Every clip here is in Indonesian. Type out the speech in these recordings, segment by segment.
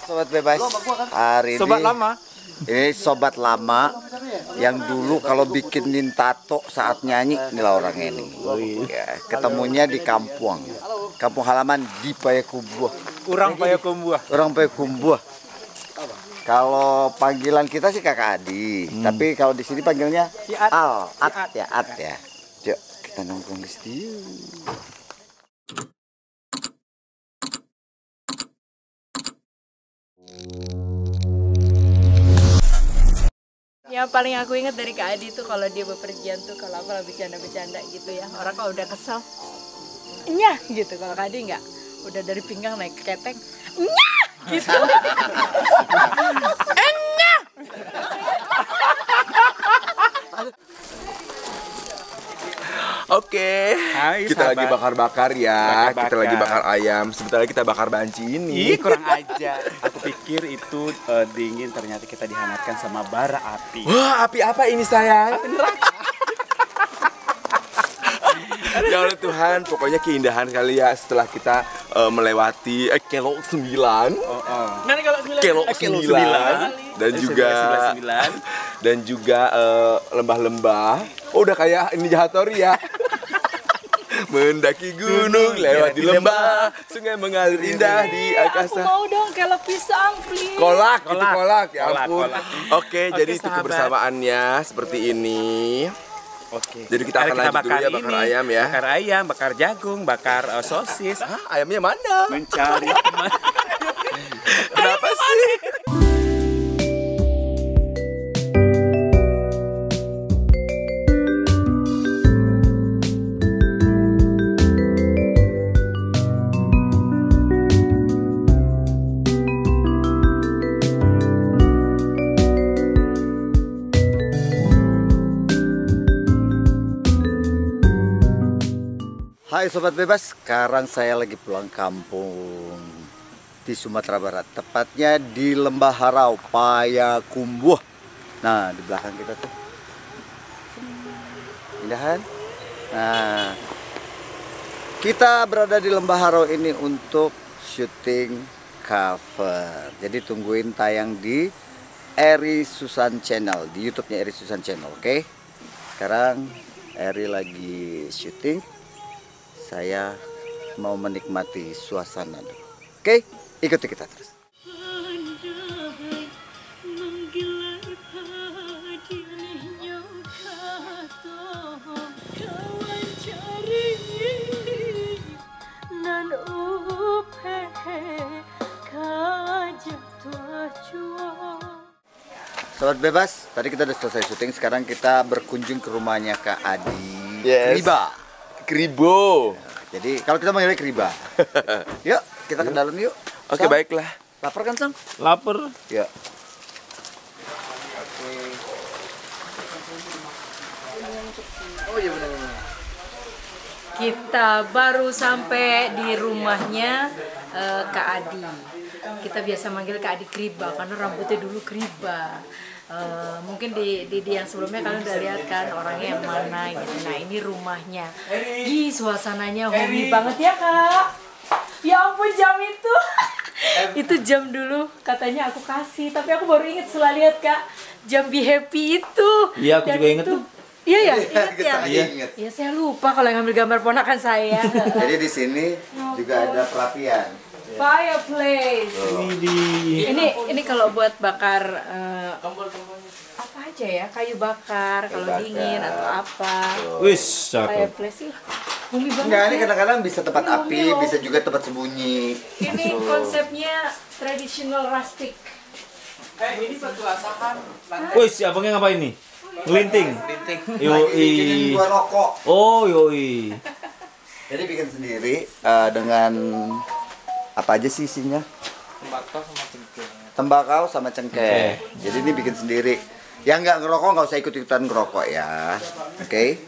Sobat bebas hari Sobat ini, lama. ini sobat lama yang dulu kalau bikinin tato saat nyanyi inilah orang ini. Ya, ketemunya di kampung halaman di Payakumbuh. Orang Payakumbuh. Orang Payakumbuh. Kalau panggilan kita sih Kakak Adi, tapi kalau di sini panggilnya Al, At ya. Yuk kita nongkrong di situ. Yang paling aku ingat dari Kak Adi tuh kalau dia bepergian tuh kalau aku lagi bercanda-bercanda gitu ya. Orang kalau udah kesel, nyah gitu. Kalau Kak Adi enggak, udah dari pinggang naik ke keteng, nyah gitu. Nyah. Oke, Hai, kita sahabat. lagi bakar-bakar ya. Bakar-bakar. Kita lagi bakar ayam. Sebentar lagi kita bakar banci ini. Ih, kurang aja. Aku pikir itu dingin, ternyata kita dihangatkan sama bara api. Wah, api apa ini sayang? Ya Allah Tuhan, pokoknya keindahan kali ya setelah kita melewati kilo 9. Nanti kalau Kilo 9. 9 dan juga dan juga lembah-lembah. Oh, udah kayak ini Jahatori ya. Mendaki gunung, lewat di lembah, sungai mengalir indah di Aku angkasa. mau dong kelop pisang, please. Kolak, itu kolak, ya Kolak, ampun. kolak. Oke, jadi itu sahabat. kebersamaannya seperti ini. Oke. Jadi kita akan lanjut dulu ya bakar ayam ya. Bakar ayam, bakar jagung, bakar sosis. Hah, ayamnya mana? Mencari teman. Kenapa sih? Hai Sobat Bebas, sekarang saya lagi pulang kampung di Sumatera Barat, tepatnya di Lembah Harau, Payakumbuh. Nah, di belakang kita tuh indahan. Nah, kita berada di Lembah Harau ini untuk syuting cover. Jadi tungguin tayang di Eri Susan Channel, di YouTube-nya Eri Susan Channel, oke? Sekarang Eri lagi syuting. Saya mau menikmati suasana dulu. Oke, ikuti kita terus. Sobat Bebas, tadi kita udah selesai syuting. Sekarang kita berkunjung ke rumahnya Kak Adi. Yes. Kriba. Kribo. Jadi kalau kita manggilnya Kriba. Yuk, kita ke dalam yuk. Oke, Sang, baiklah. lapar kan, Sang? Lapar. Ya. Oh iya benar. Kita baru sampai di rumahnya Kak Adi. Kita biasa manggil Kak Adi Kriba karena rambutnya dulu kriba. Mungkin di yang sebelumnya kalian udah lihat kan orangnya yang mana gitu. Nah ini rumahnya. Ih suasananya homey banget ya Kak. Ya ampun jam itu. Itu jam dulu katanya aku kasih, tapi aku baru inget setelah lihat Kak jam Be Happy itu. Iya, aku Dan juga inget itu- tuh. Iya ya, inget ya. Iya. Ingat. Ya saya lupa kalau yang ngambil gambar ponakan saya. Jadi di sini juga ada perapian. Fireplace. Ini Ini kalau buat bakar apa aja ya, kayu bakar kalau bakar. dingin atau apa. wis cakep. Fireplace sih, bumi banget. Enggak, ini ya. kadang-kadang bisa tempat Ini api, homey loh. bisa juga tempat sembunyi. Ini konsepnya traditional rustic. Wis, abangnya ngapain nih? Ngelinting. Bikinin Yoi. gua rokok. Oh, yoi. Jadi bikin sendiri dengan apa aja sih isinya? Tembakau sama cengkeh. Jadi ini bikin sendiri. Yang nggak ngerokok nggak usah ikut-ikutan ngerokok ya. Oke.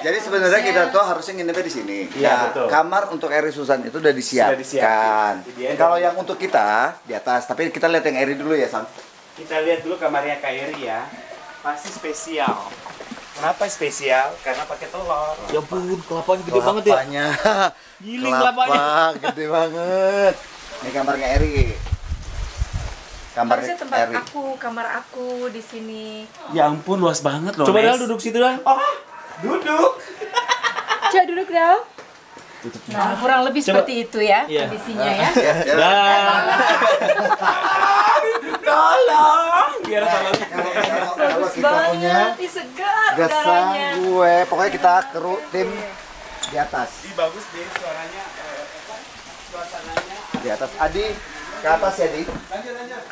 Jadi sebenarnya kita tuh harusnya nginepnya di sini. Iya, Nah, betul. kamar untuk Eri Susan itu udah disiapkan. disiapin. Kalau yang untuk kita di atas, tapi kita lihat yang Eri dulu ya, Sam. Kita lihat dulu kamarnya Kak Eri ya. Pasti spesial. Kenapa spesial? Karena pakai telur. Ya ampun, kelapanya gede banget ya. Kelapanya. Giling kelapanya. Kelapa gede banget. Ini kamarnya Eri. Kamar Harusnya tempat Eri. kamar aku di sini. Ya ampun, luas banget loh. Coba Nes. Dal duduk situ Dal. Oh, duduk. Coba duduk Dal. Nah, kurang lebih Coba. seperti itu ya Iya. kondisinya ya. Dah. Tolong. Biar tolong. Bagus banget, ih segar Gesang udaranya. gue. Pokoknya kita keru tim di atas. Ih, bagus deh suaranya. Suasananya. Di atas. Adi ke atas ya, Di. Lanjut.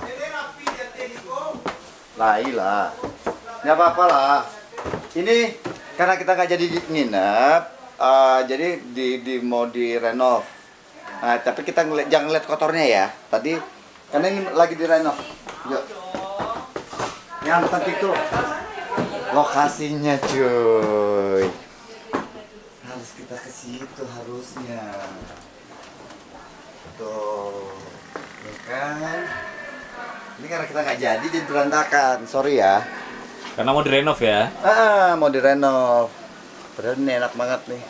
Ini rapi ya, Tediko. Lah. Nggak apa-apa lah. Ini karena kita nggak jadi nginep, jadi mau direnov. Nah, tapi kita jangan lihat kotornya ya. Tadi karena ini lagi direnov. Yuk. Yang penting tuh lokasinya, cuy. Harus kita ke situ harusnya. Tuh, ya kan? Ini karena kita nggak jadi berantakan. Sorry ya. Karena mau direnov ya. Mau direnov. Padahal ini enak banget nih.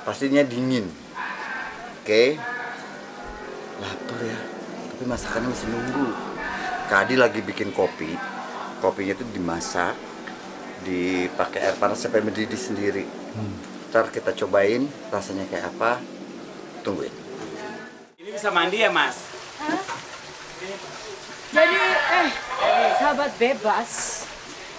Pastinya dingin. Oke. Lapar ya. Tapi masakannya masih nunggu. Kak Adi lagi bikin kopi. Kopinya itu dimasak, dipakai air panas sampai mendidih sendiri. Ntar kita cobain rasanya kayak apa. Tungguin. Ini bisa mandi ya, Mas? Jadi sahabat bebas.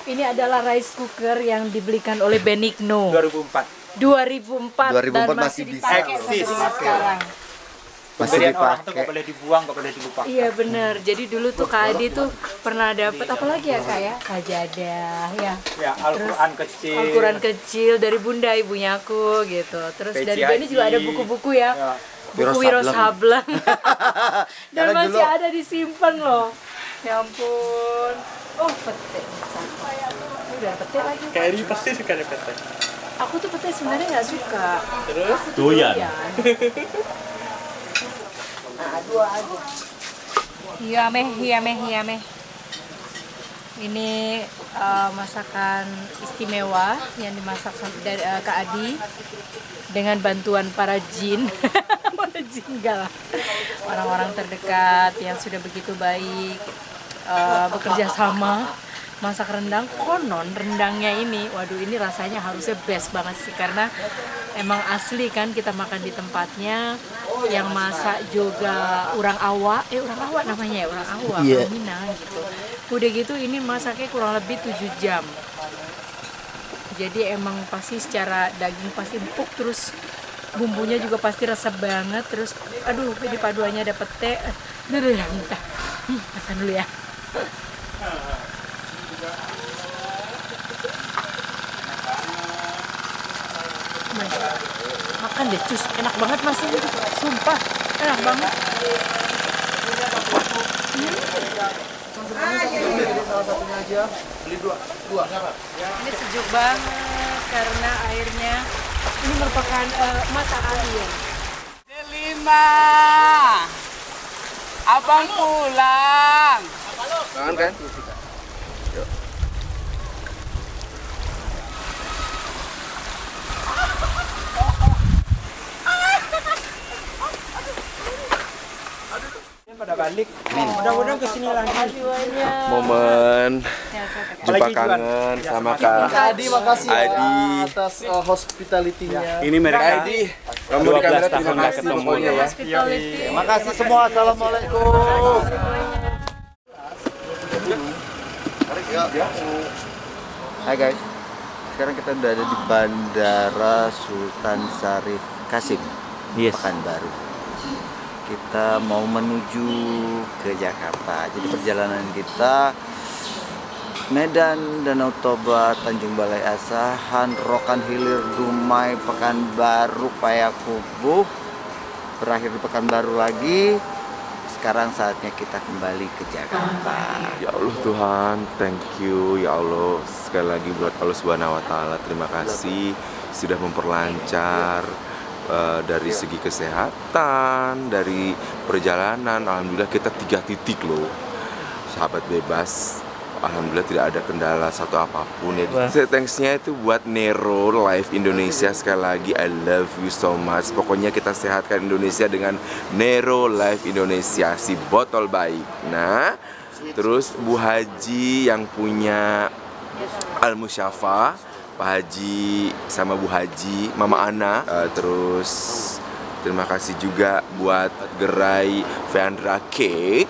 Ini adalah rice cooker yang dibelikan oleh Benigno 2004. 2004 dan 2004 masih masih bisa dipakai loh. sampai Eksis. sekarang. Masih Pemberian orang tuh dipakai. gak boleh dibuang, gak boleh dilupakan. Iya bener. Jadi dulu tuh Kak Adi tuh pernah dapet apa lagi ya Kak ya? Sajadah ya. Ya, Al-Quran kecil. Al-Quran kecil dari bunda ibunya aku gitu. Terus Peci dari Benny juga ada haji. buku-buku ya. Ya. Buku Wiro Sableng. Dan Karena masih dulu- ada disimpan loh. Ya ampun. Oh pete. Ini udah pete lagi. Kayak ini pasti suka ada pete. Aku tuh pete sebenarnya nggak suka. Terus Aku tuh doyan. Nah, dua aja. Iya meh. Ini masakan istimewa yang dimasak dari Kak Adi dengan bantuan para jin. Para jin enggak lah. Orang-orang terdekat yang sudah begitu baik bekerja sama masak rendang. Konon rendangnya ini, waduh ini rasanya harusnya best banget sih karena emang asli kan kita makan di tempatnya. Yang masak juga orang awak namanya ya, orang awak, Iya. orang Minang gitu. Udah gitu ini masaknya kurang lebih 7 jam. Jadi emang pasti secara daging pasti empuk, terus bumbunya juga pasti resep banget, terus aduh ini paduannya ada pete. Makan dulu ya. Makan deh cus, enak banget mas ini, sumpah enak banget. Ini sejuk banget karena airnya ini merupakan mata air. Delima, abang pulang. Kangen kan? Pada balik. Mudah-mudahan kesini lagi. Makasih banyak. Momen Sehat-sehat. jumpa Apalagi Juan. kangen Ya, sama semakin Kak Adi, makasih ya Adi. atas hospitality-nya. Ini mereka. Kak Adi, kamu di 12 kamera tahun terima nggak kasih ketemu pokoknya ya. Hospitality. Makasih semua. Assalamualaikum. Hai guys. Sekarang kita udah ada di Bandara Sultan Syarif Kasim, Yes. Pekanbaru. Kita mau menuju ke Jakarta. Jadi perjalanan kita Medan, Danau Toba, Tanjung Balai Asahan, Rokan Hilir, Dumai, Pekanbaru, Payakumbuh. Berakhir di Pekanbaru lagi. Sekarang saatnya kita kembali ke Jakarta. Ya Allah Tuhan, thank you ya Allah sekali lagi buat Allah Subhanahu wa taala. Terima kasih sudah memperlancar dari segi kesehatan, dari perjalanan. Alhamdulillah kita 3 titik loh. Sahabat bebas Alhamdulillah tidak ada kendala satu apapun ya. Thanks-nya itu buat Nero Live Indonesia. Sekali lagi I love you so much. Pokoknya kita sehatkan Indonesia dengan Nero Live Indonesia, si botol baik. Nah, terus Bu Haji yang punya Al Musyafa, Pak Haji sama Bu Haji, Mama Ana. Terus terima kasih juga buat gerai Vendra Cake,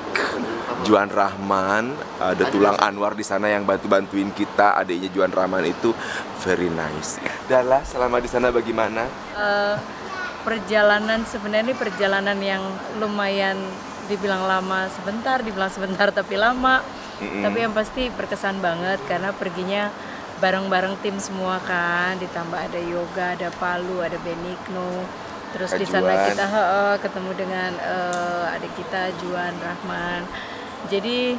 Juan Rahman, ada Tulang Anwar di sana yang bantuin kita, adiknya Juan Rahman itu very nice. Dahlah, selama di sana bagaimana? Perjalanan sebenarnya perjalanan yang lumayan dibilang lama sebentar, dibilang sebentar tapi lama. Tapi yang pasti berkesan banget karena perginya bareng-bareng tim semua kan, ditambah ada Yoga, ada Palu, ada Benigno. Terus di sana kita ketemu dengan adik kita Juan Rahman. Jadi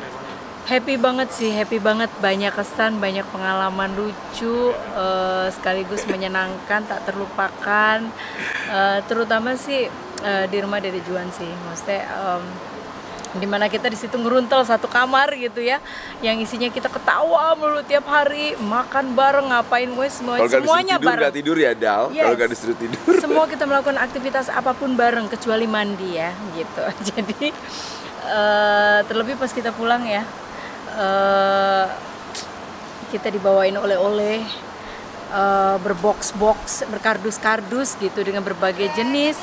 happy banget sih, happy banget, banyak kesan, banyak pengalaman lucu, sekaligus menyenangkan, tak terlupakan. Terutama sih di rumah Dede Juan sih, maksudnya dimana kita di situ ngeruntel satu kamar gitu ya, yang isinya kita ketawa melulu tiap hari, makan bareng, ngapain semuanya bareng. Gak tidur ya Dal? Yes. Kalau gak disuruh tidur. Semua kita melakukan aktivitas apapun bareng kecuali mandi ya, gitu. Jadi terlebih pas kita pulang ya, kita dibawain oleh-oleh, berbox-box, berkardus-kardus gitu dengan berbagai jenis.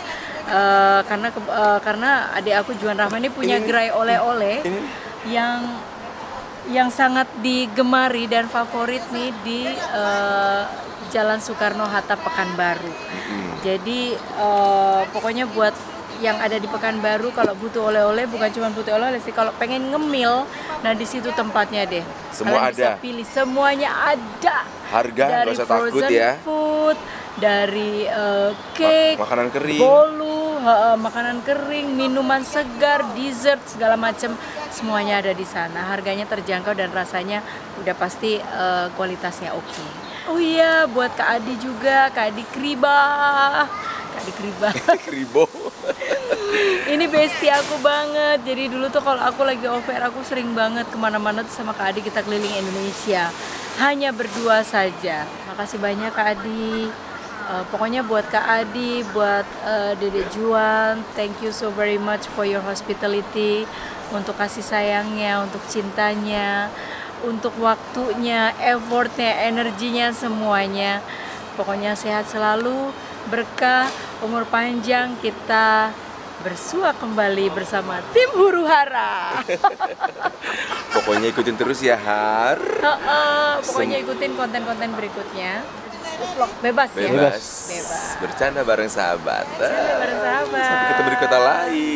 Karena adik aku Juan Rahman ini punya gerai oleh-oleh yang sangat digemari dan favorit nih di Jalan Soekarno Hatta Pekanbaru. Jadi pokoknya buat yang ada di Pekanbaru kalau butuh oleh-oleh, bukan cuma butuh oleh-oleh sih, kalau pengen ngemil, nah di situ tempatnya deh. Semua kalian bisa ada. pilih, semuanya ada. Harga dari nggak usah takut frozen ya. food, dari cake, Makanan kering. bolu, makanan kering, minuman segar, dessert, segala macam, semuanya ada di sana. Harganya terjangkau dan rasanya udah pasti kualitasnya oke. Oh iya, buat Kak Adi juga, Kak Adi Kriba. Kak Adi Kriba. Kribo. Ini bestie aku banget. Jadi dulu tuh kalau aku lagi off-air, aku sering banget kemana-mana tuh sama Kak Adi, kita keliling Indonesia. Hanya berdua saja. Makasih banyak Kak Adi. Pokoknya buat Kak Adi, buat Dede Juan, thank you so very much for your hospitality, untuk kasih sayangnya, untuk cintanya, untuk waktunya, effortnya, energinya, semuanya. Pokoknya sehat selalu, berkah, umur panjang, kita bersua kembali bersama tim Huru Hara. Pokoknya ikutin terus ya Har. Pokoknya ikutin konten-konten berikutnya. Vlog bebas ya. Bebas. Bercanda bareng sahabat. Bercanda bareng sahabat. Sampai ketemu di kota lain.